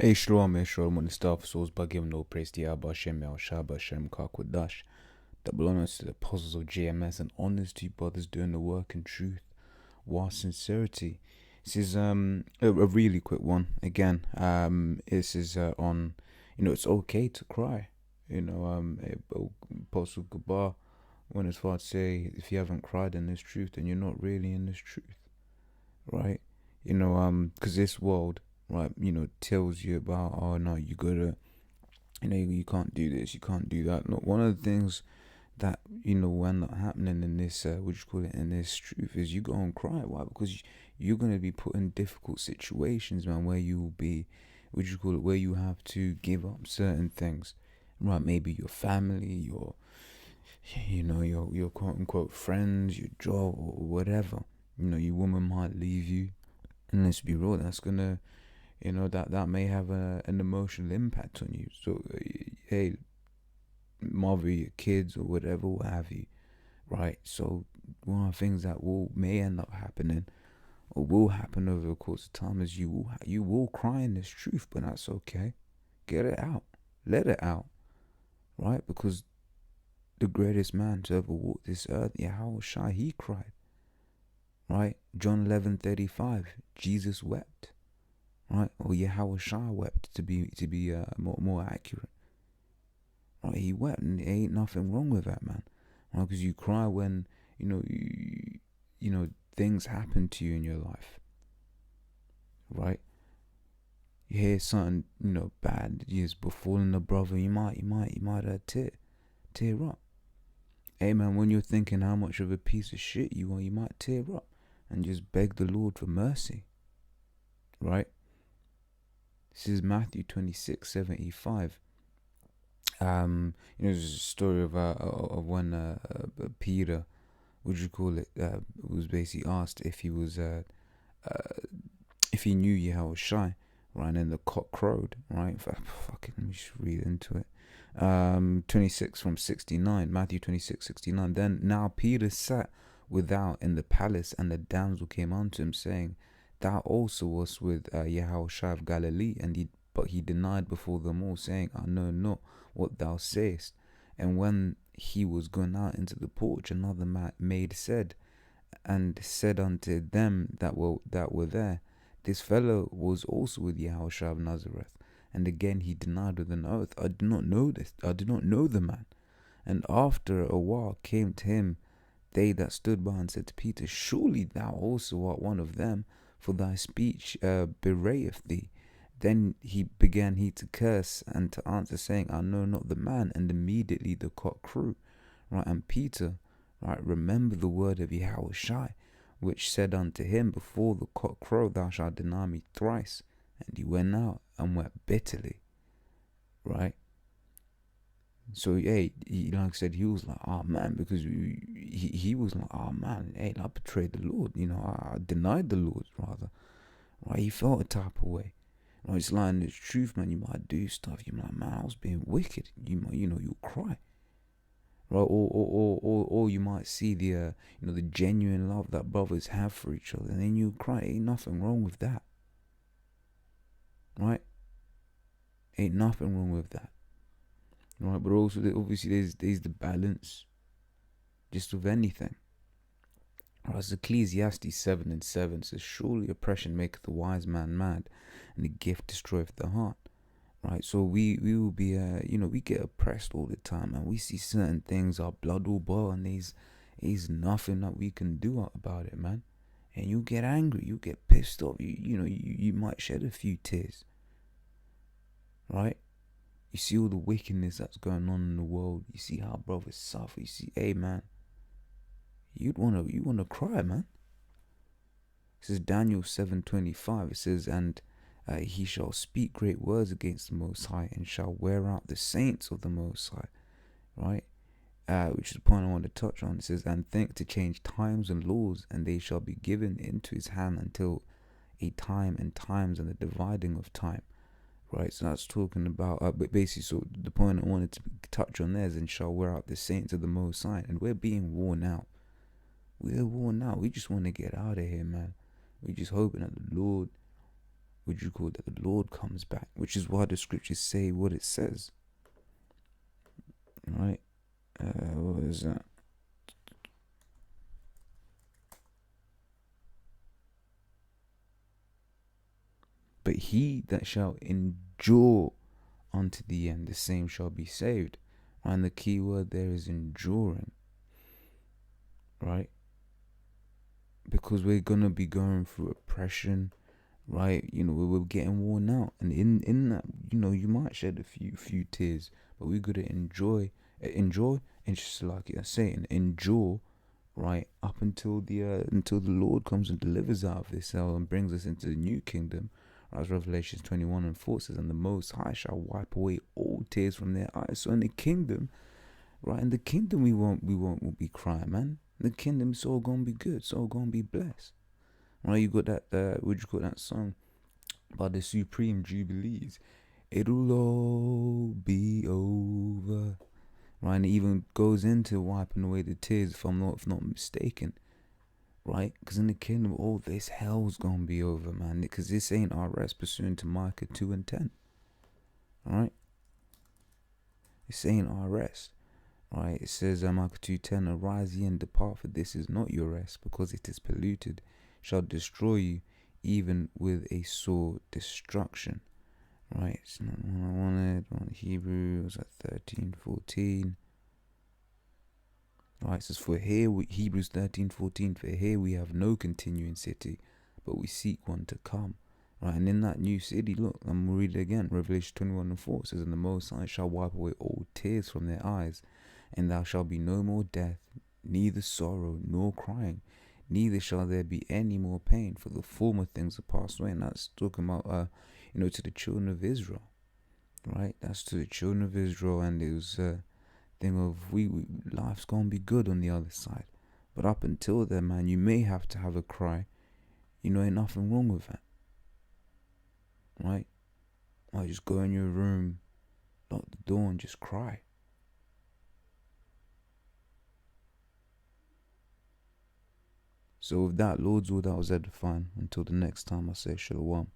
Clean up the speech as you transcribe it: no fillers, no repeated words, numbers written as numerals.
Hey, Shalom, on the staff souls by giving no praise to Yahweh Hashem, Yahushua Hashem, Kakwadash. Double honors to the apostles of JMS and honors to you brothers doing the work in truth, while sincerity. This is a really quick one. Again, this is on, it's okay to cry. Apostle Gabar went as far to say, if you haven't cried in this truth, then you're not really in this truth, right? Because this world, right, tells you about, oh no, you gotta, you can't do this, you can't do that. Look, one of the things that will end up happening in this, in this truth, is you go and cry. Why? Because you're gonna be put in difficult situations, man, where you will be, where you have to give up certain things, right? Maybe your family, your quote unquote friends, your job, or whatever. Your woman might leave you, and let's be real, that's gonna, that may have an emotional impact on you. So, hey, mother your kids or whatever, what have you, right? So, one of the things that may end up happening, or will happen over the course of time, is you will cry in this truth, but that's okay. Get it out, let it out, right? Because the greatest man to ever walk this earth, Yahweh Shai, he cried, right? John 11:35, Jesus wept, right? Or Yahweh Shai wept, to be more accurate, right? He wept, and there ain't nothing wrong with that, man, right? Because you cry when things happen to you in your life, right? You hear something bad is befalling a brother, you might tear up. Hey man, when you're thinking how much of a piece of shit you are, you might tear up and just beg the Lord for mercy, right? This is Matthew 26:75. There's a story of when Peter, was basically asked if he was if he knew Yahweh Shai, right? And then the cock crowed, right? Fucking, let me just read into it. 26 from 69, Matthew 26:69. Then now Peter sat without in the palace, and the damsel came unto him, saying, Thou also wast with Yahweh Shai of Galilee. But he denied before them all, saying, I know not what thou sayest. And when he was gone out into the porch, another maid said unto them that were there, This fellow was also with Yahweh Shai of Nazareth. And again he denied with an oath, I do not know this, I do not know the man. And after a while came to him they that stood by, and said to Peter, Surely thou also art one of them, for thy speech bewrayeth thee. Then began to curse and to answer, saying, I know not the man. And immediately the cock crew, right? And Peter, right, remember the word of Yahweh Shai, which said unto him, Before the cock crow thou shalt deny me thrice. And he went out and wept bitterly, right? So, hey, like I said, he was like, oh man, because he was like, oh man, hey, I betrayed the Lord, I denied the Lord, rather, right? He felt a type of way. It's like in this truth, man, you might do stuff, you're like, man, I was being wicked, you'll cry, right? Or you might see the the genuine love that brothers have for each other, and then you cry. Ain't nothing wrong with that, right? Ain't nothing wrong with that, right? But also, obviously, there's the balance, just with anything. As Ecclesiastes 7:7 says, Surely oppression maketh the wise man mad, and the gift destroyeth the heart. Right, so we will be, we get oppressed all the time, and we see certain things, our blood will boil, and there's nothing that we can do about it, man. And you get angry, you get pissed off, you might shed a few tears, right? You see all the wickedness that's going on in the world. You see how brothers suffer. You see, hey man, you wanna cry, man. It says Daniel 7:25. It says, and he shall speak great words against the Most High, and shall wear out the saints of the Most High, right? Which is the point I want to touch on. It says, and think to change times and laws, and they shall be given into his hand until a time and times and the dividing of time, right? So that's talking about, but basically, so the point I wanted to touch on there is, and shall wear out the saints of the Most High, and we're being worn out. We're worn out. We just want to get out of here, man. We're just hoping that the Lord would you call it, that the Lord comes back, which is why the scriptures say what it says, right? What is that? But he that shall endure unto the end, the same shall be saved. And the key word there is enduring, right? Because we're gonna be going through oppression, right? We're getting worn out, and in that, you might shed a few tears, but we gotta enjoy, and just like you're saying, endure, right, up until the Lord comes and delivers out of this hell and brings us into the new kingdom. As Revelation 21:4 says, and the Most High shall wipe away all tears from their eyes. So in the kingdom, right, in the kingdom we won't be crying, man. In the kingdom, it's all gonna be good. It's all gonna be blessed. Right, you got that. What you call that song by the Supreme Jubilees? It'll all be over. Right, and it even goes into wiping away the tears, if not mistaken. Right, because in the kingdom, all this hell's gonna be over, man. Because this ain't our rest, pursuant to Micah 2:10. All right, this ain't our rest. Right, it says Micah 2:10, arise ye and depart, for this is not your rest, because it is polluted, shall destroy you, even with a sore destruction. Right, it's not what I wanted. Hebrew was at 13:14. Right, it says, for here, Hebrews 13:14, for here we have no continuing city, but we seek one to come. Right, and in that new city, look, I'm going to read it again. Revelation 21:4 says, and the Most High shall wipe away all tears from their eyes, and there shall be no more death, neither sorrow nor crying, neither shall there be any more pain, for the former things are passed away. And that's talking about, to the children of Israel. Right, that's to the children of Israel, and it was thing of we life's gonna be good on the other side. But up until then, man, you may have to have a cry. Ain't nothing wrong with that, right? Or just go in your room, lock the door, and just cry. So with that, Lord's will, that was edifying. Until the next time, I say shalom.